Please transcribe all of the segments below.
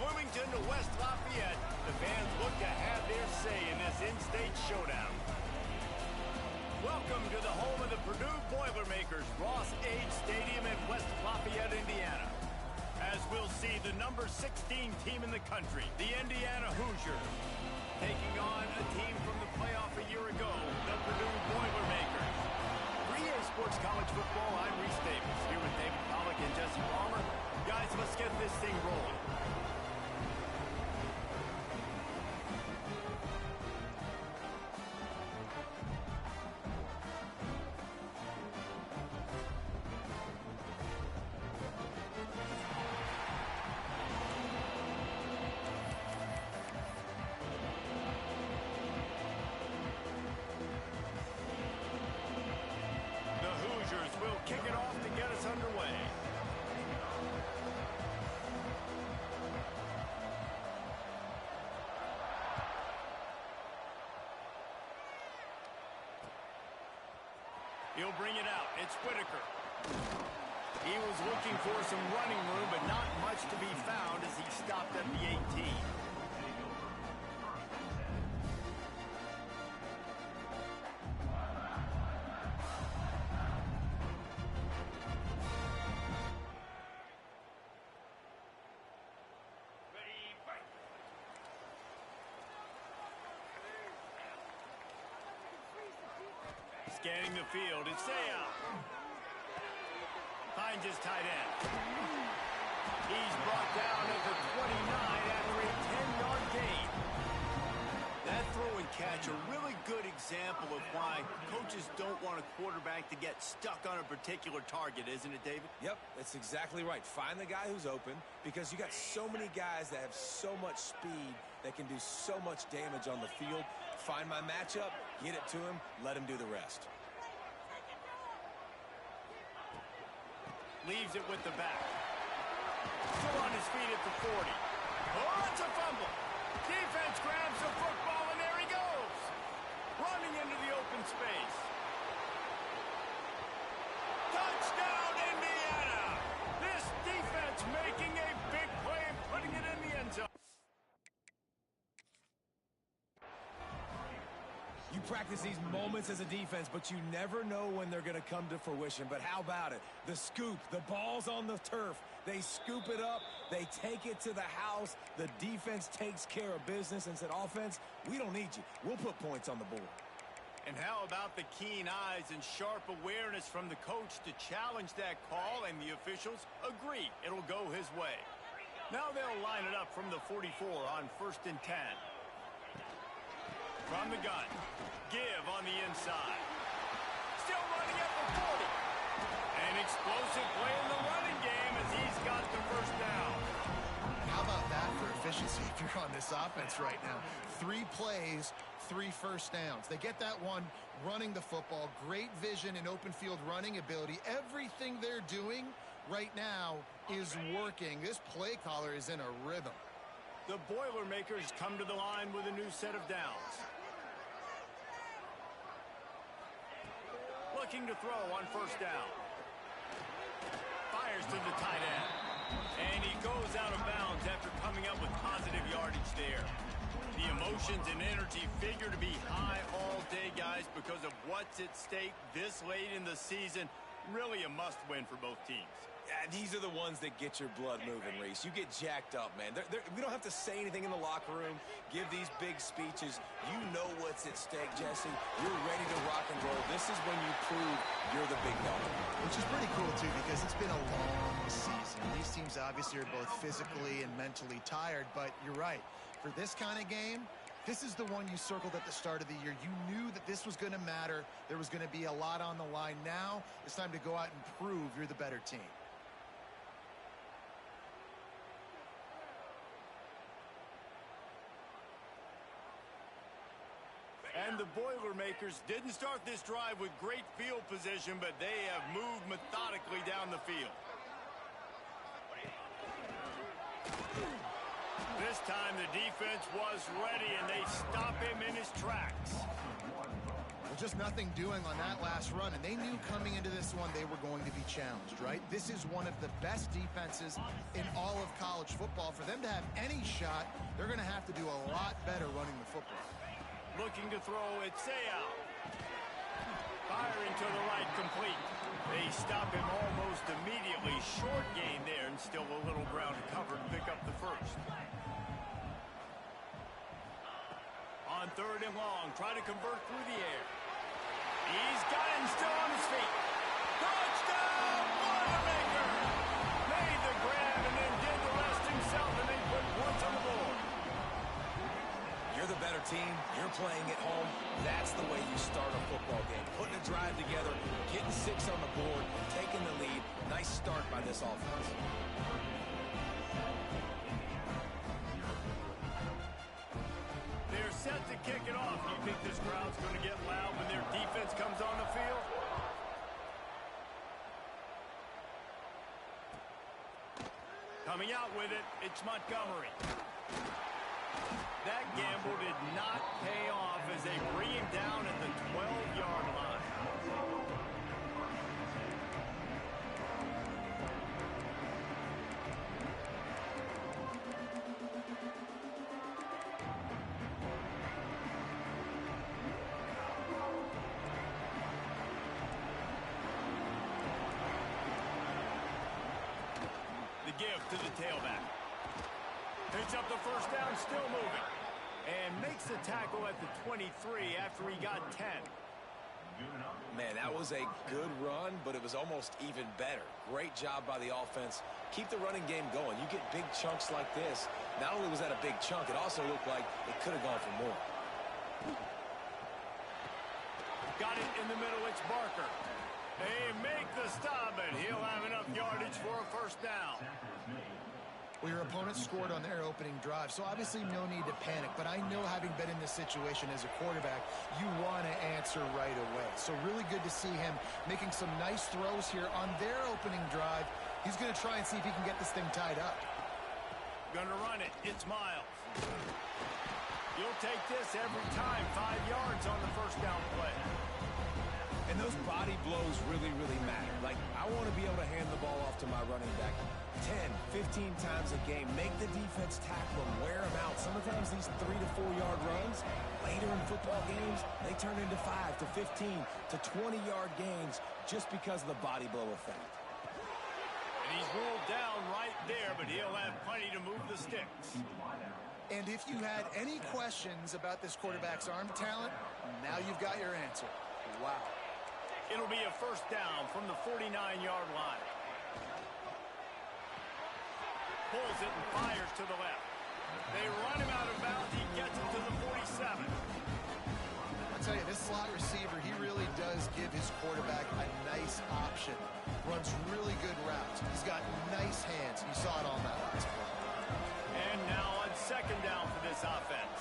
Bloomington to West Lafayette, the fans look to have their say in this in-state showdown. Welcome to the home of the Purdue Boilermakers, Ross Age Stadium in West Lafayette, Indiana. As we'll see the number 16 team in the country, the Indiana Hoosiers, taking on a team from the playoff a year ago, the Purdue Boilermakers. 3A Sports College Football, I'm Reese Davis, here with David Pollack and Jesse Palmer. Guys, let's get this thing rolling. We'll kick it off to get us underway. He'll bring it out. It's Whitaker. He was looking for some running room, but not much to be found as he stopped at the 18. Scanning the field, it's Saya. Finds his tight end. He's brought down at the 29 after a 10-yard gain. That throw and catch, a really good example of why coaches don't want a quarterback to get stuck on a particular target, isn't it, David? Yep, that's exactly right. Find the guy who's open, because you got so many guys that have so much speed that can do so much damage on the field. Find my matchup, get it to him, let him do the rest. Leaves it with the back. Still on his feet at the 40. Oh, it's a fumble. Defense grabs the football, and there he goes. Running into the open space. Touchdown, Indiana! This defense making a big play and putting it in the end zone. You practice these moments as a defense, but you never know when they're going to come to fruition. But how about it? The scoop, the ball's on the turf. They scoop it up. They take it to the house. The defense takes care of business and said, offense, we don't need you. We'll put points on the board. And how about the keen eyes and sharp awareness from the coach to challenge that call, and the officials agree it'll go his way. Now they'll line it up from the 44 on 1st and 10. From the gun, give on the inside. Still running at the 40. An explosive play in the running game as he's got the first down. How about that for efficiency if you're on this offense right now? 3 plays, 3 first downs. They get that one running the football. Great vision and open field running ability. Everything they're doing right now is working. This play caller is in a rhythm. The Boilermakers come to the line with a new set of downs. Looking to throw on 1st down. Fires to the tight end. And he goes out of bounds after coming up with positive yardage there. The emotions and energy figure to be high all day, guys, because of what's at stake this late in the season. Really a must-win for both teams. Yeah, these are the ones that get your blood moving, Reese. You get jacked up, man. We don't have to say anything in the locker room, give these big speeches. You know what's at stake, Jesse. You're ready to rock and roll. This is when you prove you're the big dog. Which is pretty cool, too, because it's been a long season. These teams obviously are both physically and mentally tired, but you're right. For this kind of game, this is the one you circled at the start of the year. You knew that this was going to matter. There was going to be a lot on the line. Now it's time to go out and prove you're the better team. And the Boilermakers didn't start this drive with great field position, but they have moved methodically down the field. This time the defense was ready, and they stop him in his tracks. Well, just nothing doing on that last run, and they knew coming into this one they were going to be challenged, right? This is one of the best defenses in all of college football. For them to have any shot, they're going to have to do a lot better running the football. Looking to throw, it's out. Firing to the right, complete. They stop him almost immediately. Short gain there, and still a little ground to cover to pick up the first. On 3rd and long, try to convert through the air. He's got him still on his feet. Touchdown, Boilermaker! Made the grab and then did the rest himself, and they put points on the board. You're the better team. You're playing at home. That's the way you start a football game. Putting a drive together, getting 6 on the board, taking the lead. Nice start by this offense. They're set to kick it off. Do you think this crowd's going to get loud when their defense comes on the field? Coming out with it, it's Montgomery. That gamble did not pay off as they bring him down at the 12-yard line. The give to the tailback. Picks up the first down, still moving. And makes the tackle at the 23 after he got 10. Man, that was a good run, but it was almost even better. Great job by the offense. Keep the running game going. You get big chunks like this. Not only was that a big chunk, it also looked like it could have gone for more. Got it in the middle, it's Barker. They make the stop, and he'll have enough yardage for a first down. Well, your opponent scored on their opening drive, so obviously no need to panic. But I know, having been in this situation as a quarterback, you want to answer right away. So really good to see him making some nice throws here on their opening drive. He's going to try and see if he can get this thing tied up. Gonna run it. It's Miles. You'll take this every time. 5 yards on the first down play. And those body blows really, really matter. Like, I want to be able to hand the ball off to my running back 10, 15 times a game. Make the defense tackle them, wear them out. Sometimes these 3 to 4 yard runs, later in football games, they turn into 5 to 15 to 20 yard gains just because of the body blow effect. And he's ruled down right there, but he'll have plenty to move the sticks. And if you had any questions about this quarterback's arm talent, now you've got your answer. Wow. It'll be a first down from the 49-yard line. Pulls it and fires to the left. They run him out of bounds. He gets it to the 47. I'll tell you, this slot receiver, he really does give his quarterback a nice option. Runs really good routes. He's got nice hands. You saw it on that last play. And now on second down for this offense.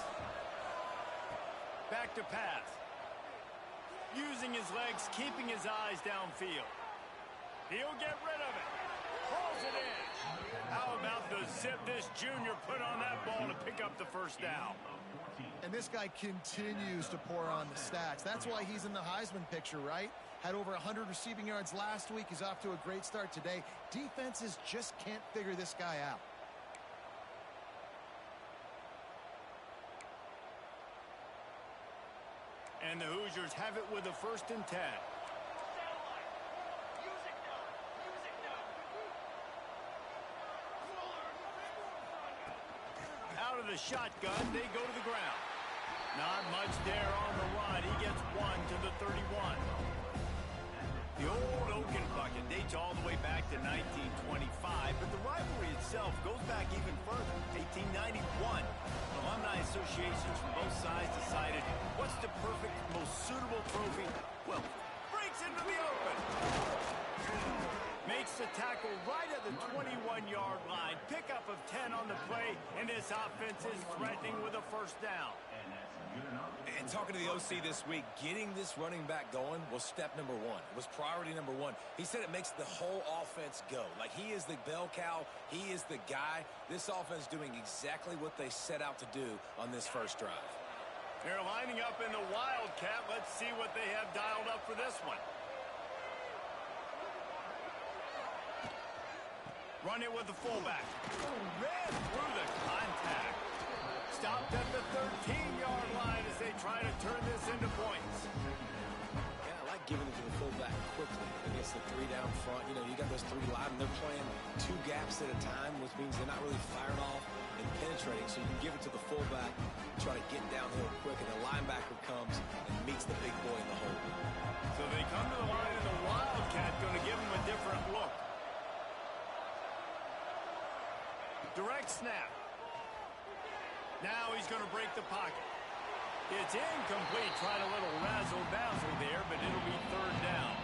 Back to pass. Using his legs, keeping his eyes downfield. He'll get rid of it. Pulls it in. How about the zip this junior put on that ball to pick up the first down? And this guy continues to pour on the stats. That's why he's in the Heisman picture, right? Had over 100 receiving yards last week. He's off to a great start today. Defenses just can't figure this guy out. And the Hoosiers have it with a 1st and 10. Out of the shotgun, they go to the ground. Not much there on the run. He gets 1 to the 31. The old Oaken bucket dates all the way back to 1925, but the rivalry itself goes back even further. 1891. Alumni associations from both sides decided what's the perfect, most suitable trophy? Well, breaks into the open. Makes the tackle right at the 21-yard line. Pickup of 10 on the play, and this offense is threatening with a first down. And talking to the OC this week, getting this running back going was step number 1. It was priority number 1. He said it makes the whole offense go. Like, he is the bell cow. He is the guy. This offense doing exactly what they set out to do on this first drive. They're lining up in the Wildcat. Let's see what they have dialed up for this one. Run it with the fullback. Ran through the contact. Stopped at the 13-yard line as they try to turn this into points. Yeah, I like giving it to the fullback quickly against the three down front. You know, you got those three live, and they're playing two gaps at a time, which means they're not really firing off and penetrating. So you can give it to the fullback, try to get downhill quick, and the linebacker comes and meets the big boy in the hole. So they come to the line, and the Wildcat going to give them a different look. Direct snap. Now he's going to break the pocket. It's incomplete. Tried a little razzle-dazzle there, but it'll be third down.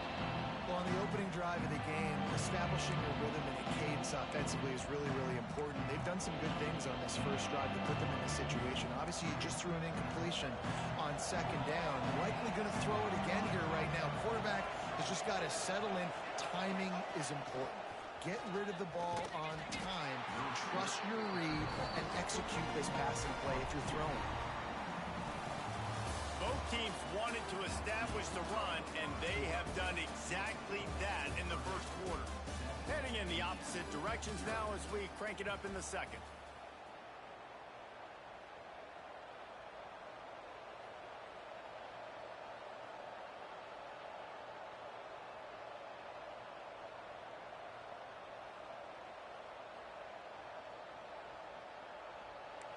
Well, on the opening drive of the game, establishing a rhythm and a cadence offensively is really, really important. They've done some good things on this first drive to put them in this situation. Obviously, you just threw an incompletion on second down. Likely going to throw it again here right now. Quarterback has just got to settle in. Timing is important. Get rid of the ball on time. Trust your read and execute this passing play if you're throwing. Both teams wanted to establish the run, and they have done exactly that in the first quarter. Heading in the opposite directions now as we crank it up in the second.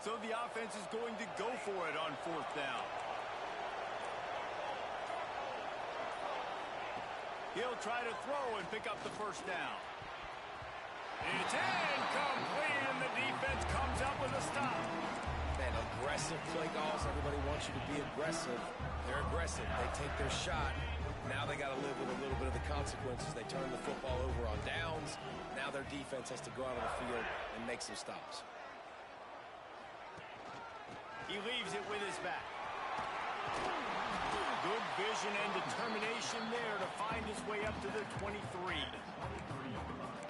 So the offense is going to go for it on fourth down. He'll try to throw and pick up the first down. It's incomplete, and the defense comes up with a stop. Man, aggressive play calls. Everybody wants you to be aggressive. They're aggressive. They take their shot. Now they got to live with a little bit of the consequences. They turn the football over on downs. Now their defense has to go out on the field and make some stops. He leaves it with his back. Good vision and determination there to find his way up to the 23.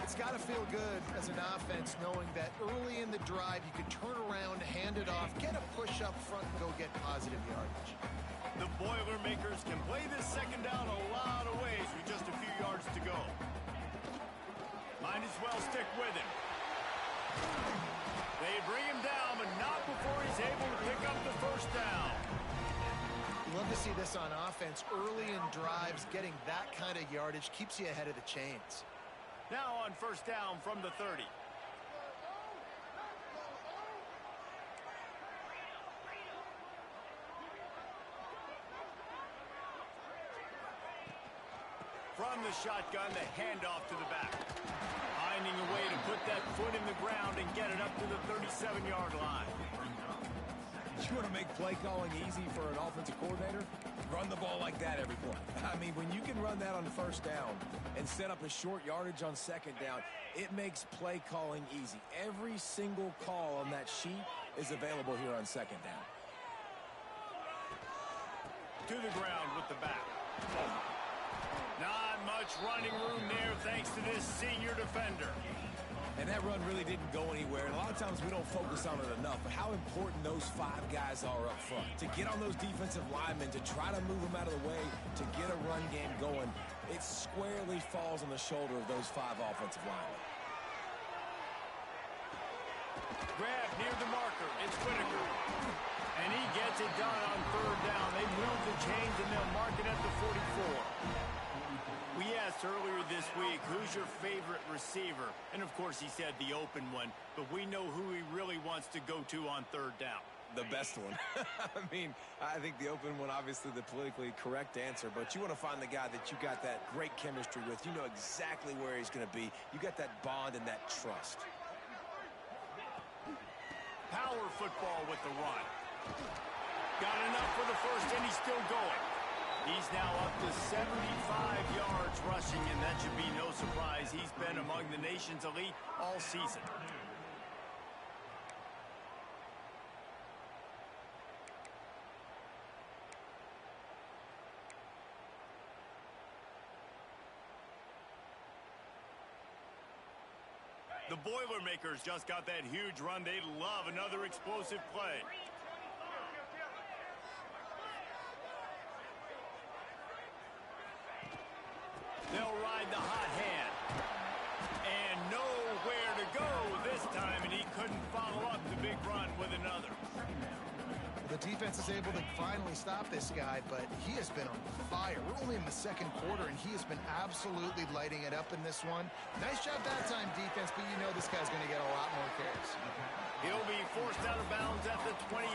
It's got to feel good as an offense knowing that early in the drive you can turn around, hand it off, get a push up front, and go get positive yardage. The Boilermakers can play this second down a lot of ways with just a few yards to go. Might as well stick with him. They bring him down, but not before he's able to pick up the first down. You love to see this on offense. Early in drives, getting that kind of yardage keeps you ahead of the chains. Now on first down from the 30. From the shotgun, the handoff to the back. Finding a way to put that foot in the ground and get it up to the 37-yard line. You want to make play calling easy for an offensive coordinator? Run the ball like that every play. I mean, when you can run that on first down and set up a short yardage on second down, it makes play calling easy. Every single call on that sheet is available here on second down. To the ground with the back. Not much running room there thanks to this senior defender. And that run really didn't go anywhere. And a lot of times we don't focus on it enough, but how important those five guys are up front. To get on those defensive linemen, to try to move them out of the way, to get a run game going, it squarely falls on the shoulder of those five offensive linemen. Grab near the marker. It's Whitaker. And he gets it done on third down. They move the chains and they'll mark it at the 44. We asked earlier this week, who's your favorite receiver? And, of course, he said the open one. But we know who he really wants to go to on third down. The best one. I mean, I think the open one, obviously the politically correct answer. But you want to find the guy that you got that great chemistry with. You know exactly where he's going to be. You got that bond and that trust. Power football with the run. Got enough for the first, and he's still going. He's now up to 75 yards rushing, and that should be no surprise. He's been among the nation's elite all season. The Boilermakers just got that huge run. They love another explosive play. They'll ride the hot hand. And nowhere to go this time, and he couldn't follow up the big run with another. The defense is able to finally stop this guy, but he has been on fire. We're only in the second quarter, and he has been absolutely lighting it up in this one. Nice job that time, defense, but you know this guy's going to get a lot more carries. He'll be forced out of bounds at the 28.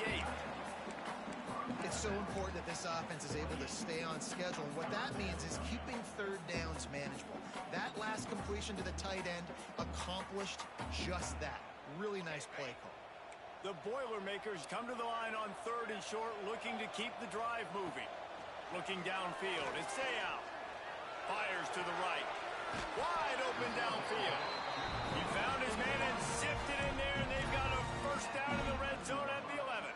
It's so important that this offense is able to stay on schedule. And what that means is keeping third downs manageable. That last completion to the tight end accomplished just that. Really nice play call. The Boilermakers come to the line on 3rd and short, looking to keep the drive moving. Looking downfield, it's out. Fires to the right. Wide open downfield. He found his man and zipped it in there, and they've got a first down in the red zone at the 11.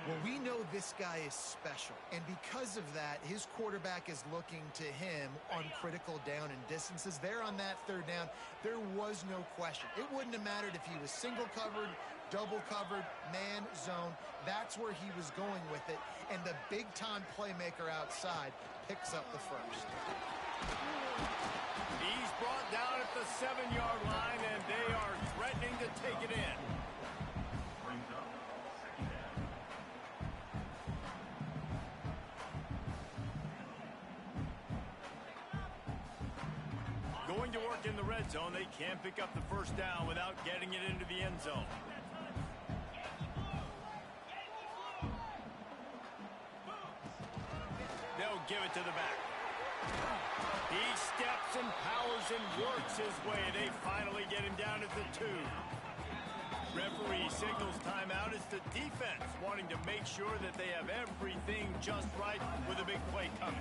Well, we know this guy is special, and because of that, his quarterback is looking to him on critical down and distances. There on that 3rd down, there was no question. It wouldn't have mattered if he was single covered, double covered, man zone. That's where he was going with it, and the big-time playmaker outside picks up the first. He's brought down at the 7-yard line, and they are threatening to take it in. Going to work in the red zone, they can't pick up the first down without getting it into the end zone. They'll give it to the back. He steps and powers and works his way. They finally get him down at the 2. Referee signals timeout. It's the defense wanting to make sure that they have everything just right with a big play coming.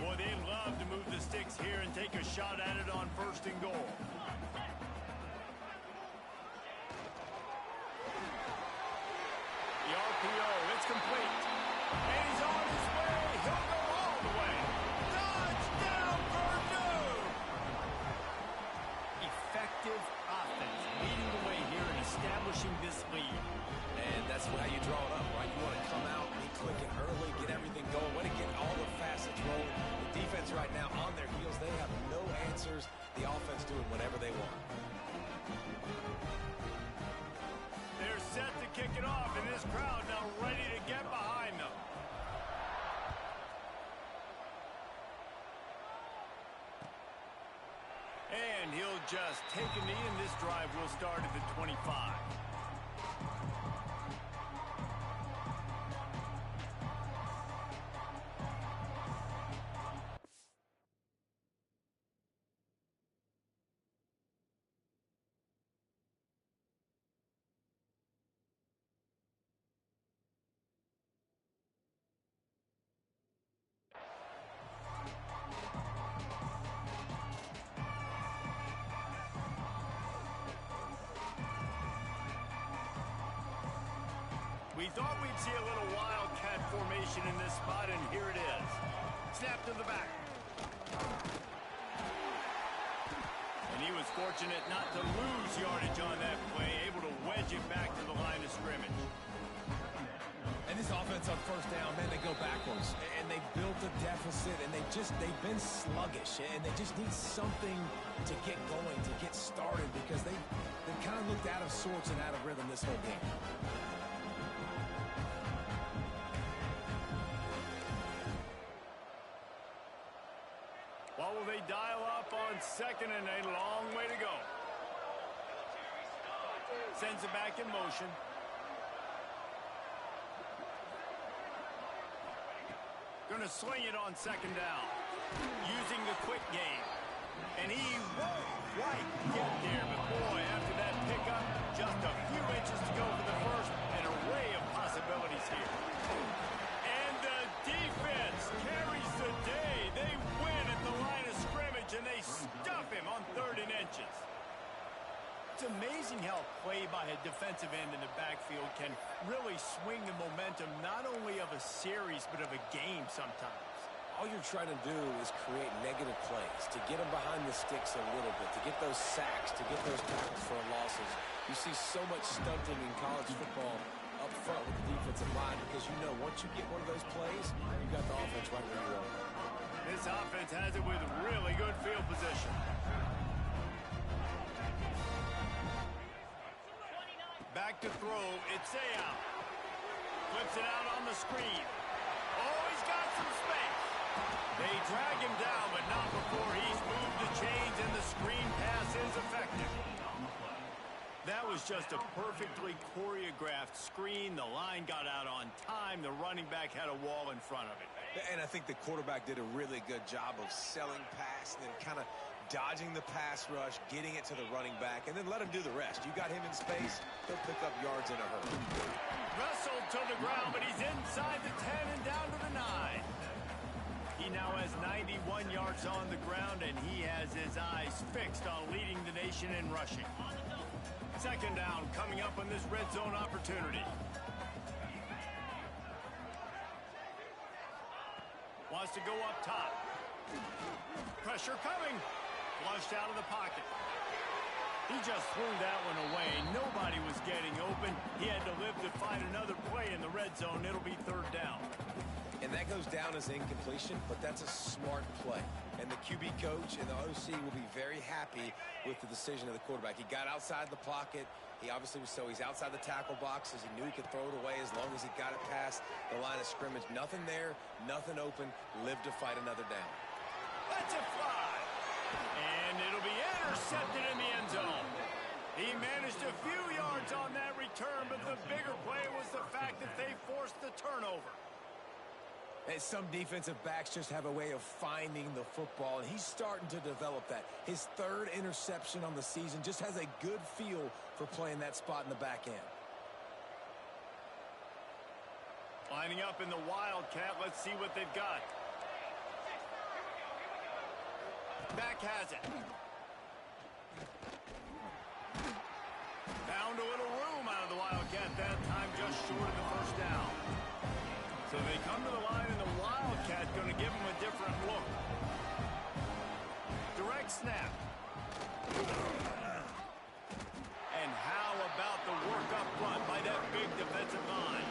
Boy, they love to move the sticks here and take a shot at it on 1st and goal. The RPO, it's complete. And he's on his way. He'll go all the way. Touchdown, Purdue! Effective offense leading the way here and establishing this lead. And that's how you draw it up, right? You want to come out, be clicking early, get everything going, want to get all the facets rolling. The defense right now on their heels, they have no answers. The offense doing whatever they want. They're set to kick it off, and this crowd now ready to get behind them. And he'll just take a knee, and this drive will start at the 25. We thought we'd see a little wildcat formation in this spot, and here it is. Snap to the back. And he was fortunate not to lose yardage on that play, able to wedge it back to the line of scrimmage. And this offense on 1st down, man, they go backwards. And they built a deficit, and they've been sluggish. And they just need something to get going, to get started, because they kind of looked out of sorts and out of rhythm this whole game. What will they dial up on 2nd and a long way to go? Sends it back in motion. Going to sling it on 2nd down. Using the quick game. And he won't quite get there, but boy, after that pickup, just a few inches to go for the first. An array of possibilities here. And the defense carries the day. They win at the line of scrimmage, and they stuff him on 3rd and inches. It's amazing how play by a defensive end in the backfield can really swing the momentum not only of a series but of a game sometimes. All you're trying to do is create negative plays, to get them behind the sticks a little bit, to get those sacks, to get those tackles for losses. You see so much stunting in college football up front with the defensive line because you know once you get one of those plays, you got the offense right where you want. This offense has it with really good field position. Back to throw. It's out. Flips it out on the screen. Oh, he's got some space. They drag him down, but not before he's moved the chains, and the screen pass is effective. That was just a perfectly choreographed screen. The line got out on time. The running back had a wall in front of it. And I think the quarterback did a really good job of selling pass and then kind of dodging the pass rush, getting it to the running back, and then let him do the rest. You got him in space, he'll pick up yards in a hurry. Wrestled to the ground, but he's inside the 10 and down to the 9. He now has 91 yards on the ground, and he has his eyes fixed on leading the nation in rushing. Second down coming up on this red zone opportunity. Wants to go up top. Pressure coming. Flushed out of the pocket. He just threw that one away. Nobody was getting open. He had to live to find another play in the red zone. It'll be third down. And that goes down as incompletion, but that's a smart play. And the QB coach and the OC will be very happy with the decision of the quarterback. He got outside the pocket. He obviously was he's outside the tackle boxes. He knew he could throw it away as long as he got it past the line of scrimmage. Nothing there, nothing open. Lived to fight another down. Let's it fly. And it'll be intercepted in the end zone. He managed a few yards on that return, but the bigger play was the fact that they forced the turnover. And some defensive backs just have a way of finding the football, and he's starting to develop that. His third interception on the season, just has a good feel for playing that spot in the back end. Lining up in the Wildcat. Let's see what they've got. Back has it. Found a little room out of the Wildcat that time, just short of the first down. So they come to the line, and the Wildcat going to give them a different look. Direct snap. And how about the work up front by that big defensive line?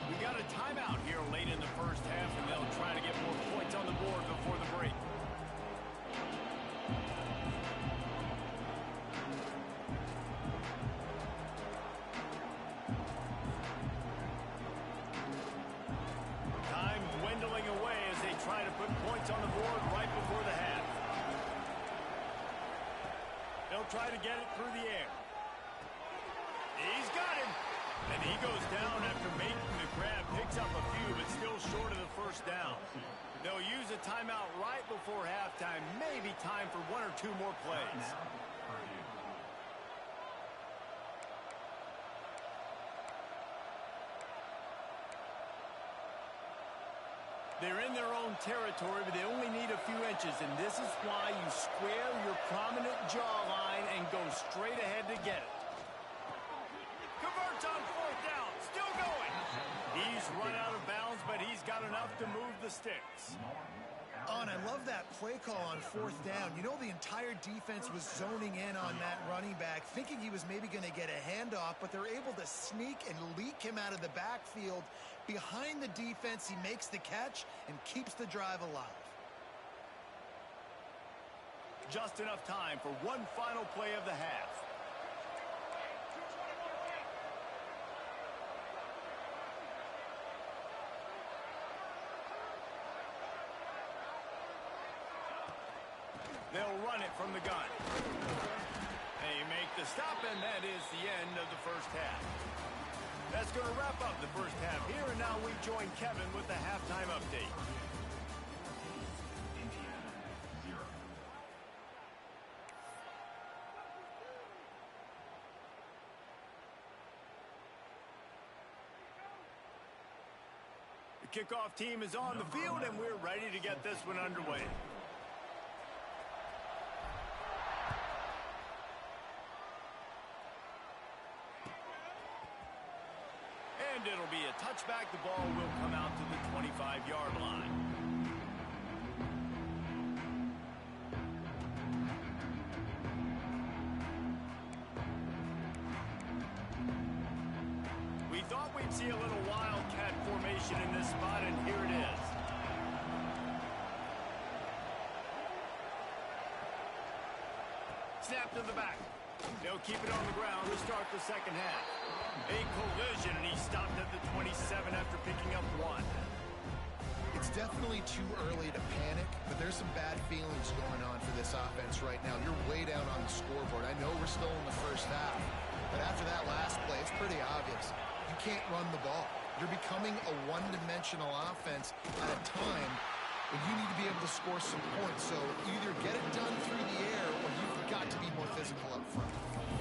We got a timeout here late in the first half, and they'll try to get more points on the board before the break. Time dwindling away as they try to put points on the board right before the half. They'll try to get it through the air. He's got him. And he goes down after making the grab. Picks up a few, but still short of the first down. They'll use a timeout right before halftime. Maybe time for one or two more plays. They're in their own territory, but they only need a few inches, and this is why you square your prominent jawline and go straight ahead to get it. Converts on fourth down, still going. He's run out of bounds, but he's got enough to move the sticks. Oh, and I love that play call on fourth down. You know, the entire defense was zoning in on that running back, thinking he was maybe going to get a handoff, but they're able to sneak and leak him out of the backfield. Behind the defense, he makes the catch and keeps the drive alive. Just enough time for one final play of the half. They'll run it from the gun. They make the stop, and that is the end of the first half. That's going to wrap up the first half here, and now we join Kevin with the halftime update. The kickoff team is on the field, and we're ready to get this one underway. And it'll be a touchback. The ball will come out to the 25-yard line. We thought we'd see a little Wildcat formation in this spot, and here it is. snap to the back. They'll keep it on the ground to start the second half. A collision, and he stopped at the 27 after picking up 1. It's definitely too early to panic, but there's some bad feelings going on for this offense right now. You're way down on the scoreboard. I know we're still in the first half, but after that last play, it's pretty obvious. You can't run the ball. You're becoming a one-dimensional offense at a time when you need to be able to score some points. So either get it done through the air or you've got to be more physical up front.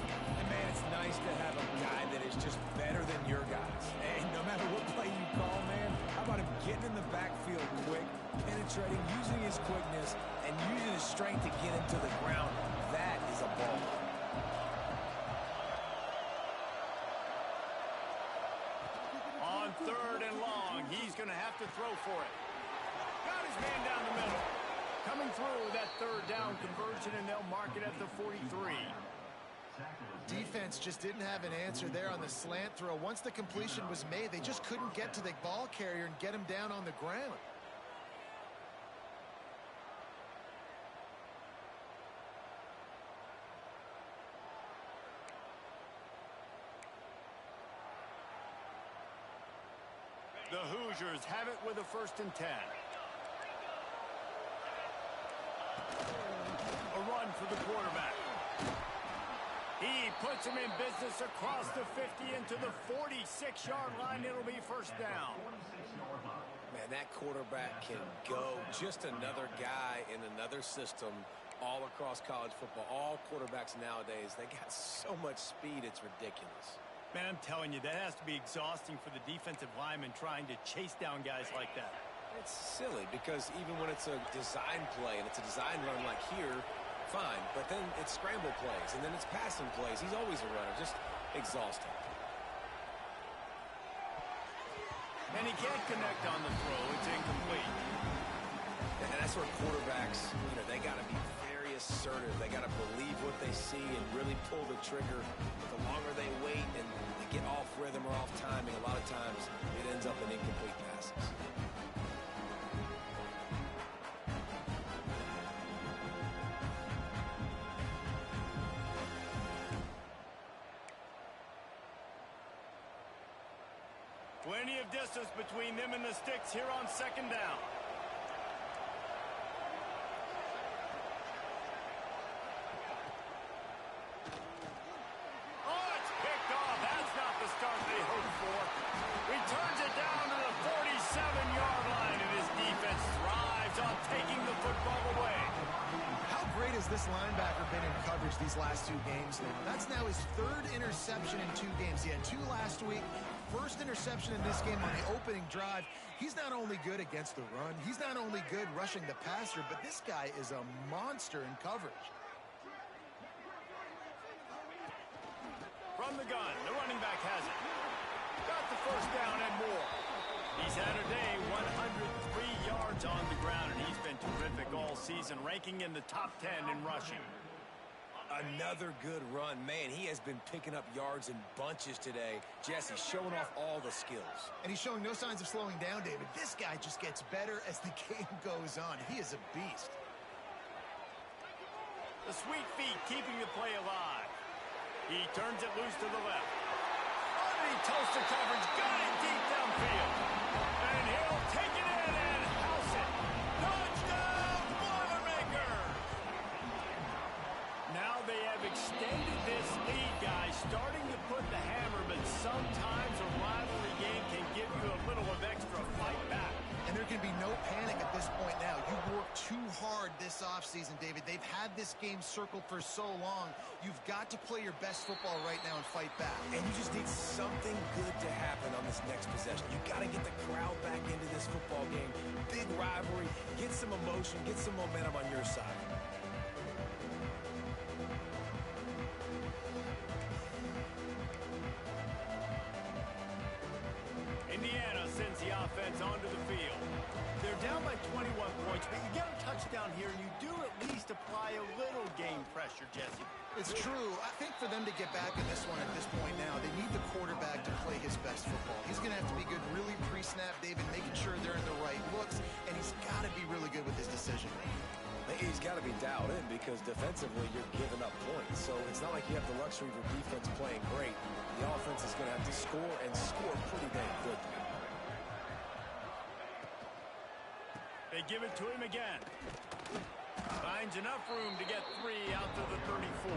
And man, it's nice to have a guy that is just better than your guys. And no matter what play you call, man, how about him getting in the backfield quick, penetrating, using his quickness, and using his strength to get him to the ground. That is a ball. On 3rd and long, he's going to have to throw for it. Got his man down the middle. Coming through that 3rd down conversion, and they'll mark it at the 43. Defense just didn't have an answer there on the slant throw. Once the completion was made, they just couldn't get to the ball carrier and get him down on the ground. The Hoosiers have it with a 1st and 10. A run for the quarterback. He puts him in business across the 50 into the 46-yard line. It'll be 1st down. Man, that quarterback can go. Just another guy in another system all across college football. All quarterbacks nowadays, they got so much speed, it's ridiculous. Man, I'm telling you, that has to be exhausting for the defensive lineman trying to chase down guys like that. It's silly because even when it's a design play and it's a design run like here, fine. But then it's scramble plays and then it's passing plays. He's always a runner. Just exhausting. And he can't connect on the throw. It's incomplete. And that's where quarterbacks, they got to be very assertive. They got to believe what they see and really pull the trigger. The longer they wait and they get off rhythm or off timing, a lot of times it ends up in incomplete passes. Plenty of distance between them and the sticks here on 2nd down. Oh, it's picked off. That's not the start they hoped for. Returns it down to the 47-yard line, and his defense thrives on taking the football away. How great has this linebacker been in coverage these last 2 games now? That's now his 3rd interception in 2 games. He had 2 last week. 1st interception in this game on the opening drive. He's not only good against the run, he's not only good rushing the passer, but this guy is a monster in coverage. From the gun, the running back has it. Got the 1st down and more. He's had a day, 103 yards on the ground, and he's been terrific all season, ranking in the top 10 in rushing. Another good run. Man, he has been picking up yards in bunches today. Jesse showing off all the skills. And he's showing no signs of slowing down, David. This guy just gets better as the game goes on. He is a beast. The sweet feet keeping the play alive. He turns it loose to the left. Oh, he toasted coverage. Got it deep downfield. And he'll take it in and house it. Touchdown, Boilermaker! Now they have extended this lead, guys, starting to put the hammer, but sometimes a rivalry game can give you a little of extra fight back. And there can be no panic at this point now. You worked too hard this offseason, David. They've had this game circled for so long. You've got to play your best football right now and fight back. And you just need something good to happen on this next possession. You got to get the crowd back into this football game. Big rivalry. Get some emotion. Get some momentum on your side. Indiana sends the offense onto the field. They're down by 21 points, but you get a touchdown here, and you do at least apply a little game pressure, Jesse. It's true. I think for them to get back in this one at this point now, they need the quarterback to play his best football. He's going to have to be good really pre-snap, David, making sure they're in the right looks, and he's got to be really good with his decision. He's got to be dialed in because defensively you're giving up points. So it's not like you have the luxury of your defense playing great. The offense is going to have to score and score pretty dang quickly. They give it to him again. Finds enough room to get 3 out to the 34.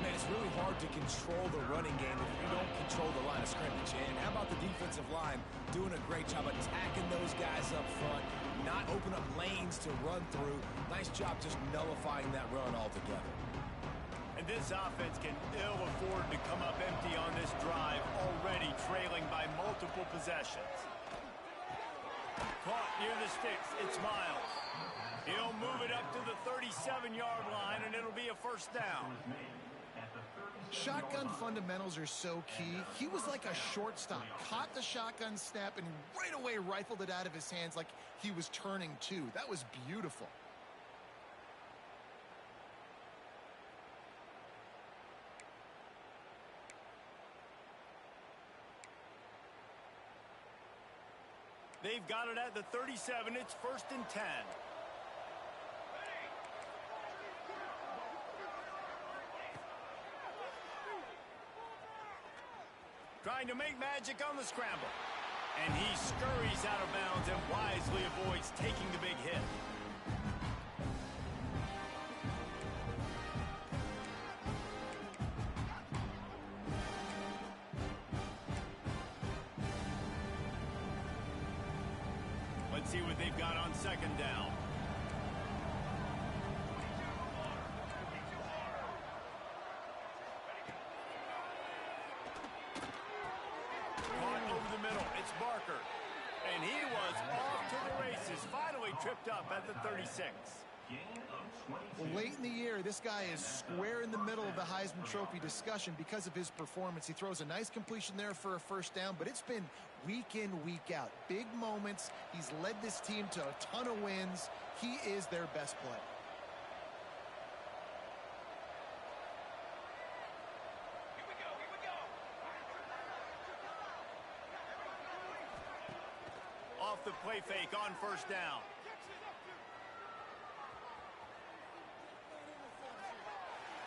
Man, it's really hard to control the running game if you don't control the line of scrimmage. And how about the defensive line doing a great job attacking those guys up front, not open up lanes to run through. Nice job just nullifying that run altogether. And this offense can ill afford to come up empty on this drive, already trailing by multiple possessions. Caught near the sticks. It's Miles. He'll move it up to the 37-yard line, and it'll be a first down. Shotgun fundamentals are so key. He was like a shortstop. Caught the shotgun snap and right away rifled it out of his hands like he was turning two. That was beautiful. They've got it at the 37. It's 1st and 10. Trying to make magic on the scramble. And he scurries out of bounds and wisely avoids taking the big hit. Let's see what they've got on 2nd down. Barker, and he was off to the races, finally tripped up at the 36. Well, late in the year, this guy is square in the middle of the Heisman Trophy discussion because of his performance. He throws a nice completion there for a first down, but it's been week in, week out. Big moments. He's led this team to a ton of wins. He is their best player. Off the play fake on 1st down.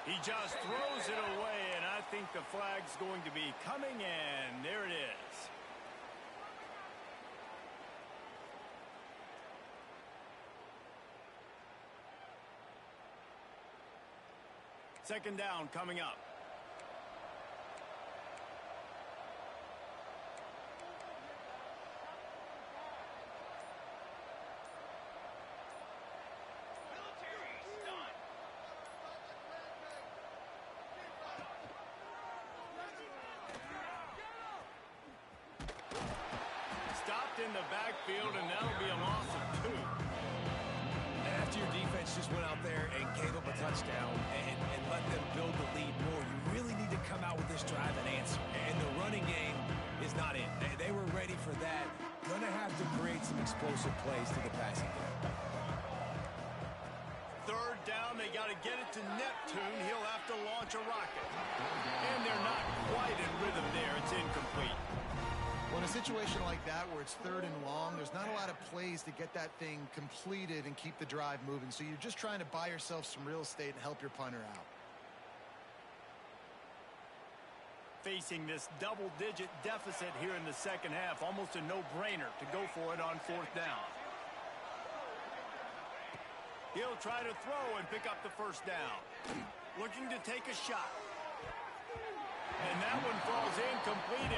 He just throws it away, and I think the flag's going to be coming in. There it is. Second down coming up. In the backfield, and that'll be a loss of 2. After your defense just went out there and gave up a touchdown and let them build the lead more, you really need to come out with this drive and answer. And the running game is not in. They were ready for that. Gonna have to create some explosive plays to the passing game. 3rd down, they got to get it to Neptune. He'll have to launch a rocket. And they're not quite in rhythm there. It's incomplete. Well, in a situation like that where it's 3rd and long, there's not a lot of plays to get that thing completed and keep the drive moving. So you're just trying to buy yourself some real estate and help your punter out. Facing this double-digit deficit here in the second half, almost a no-brainer to go for it on 4th down. He'll try to throw and pick up the 1st down. Looking to take a shot. And that one falls incomplete,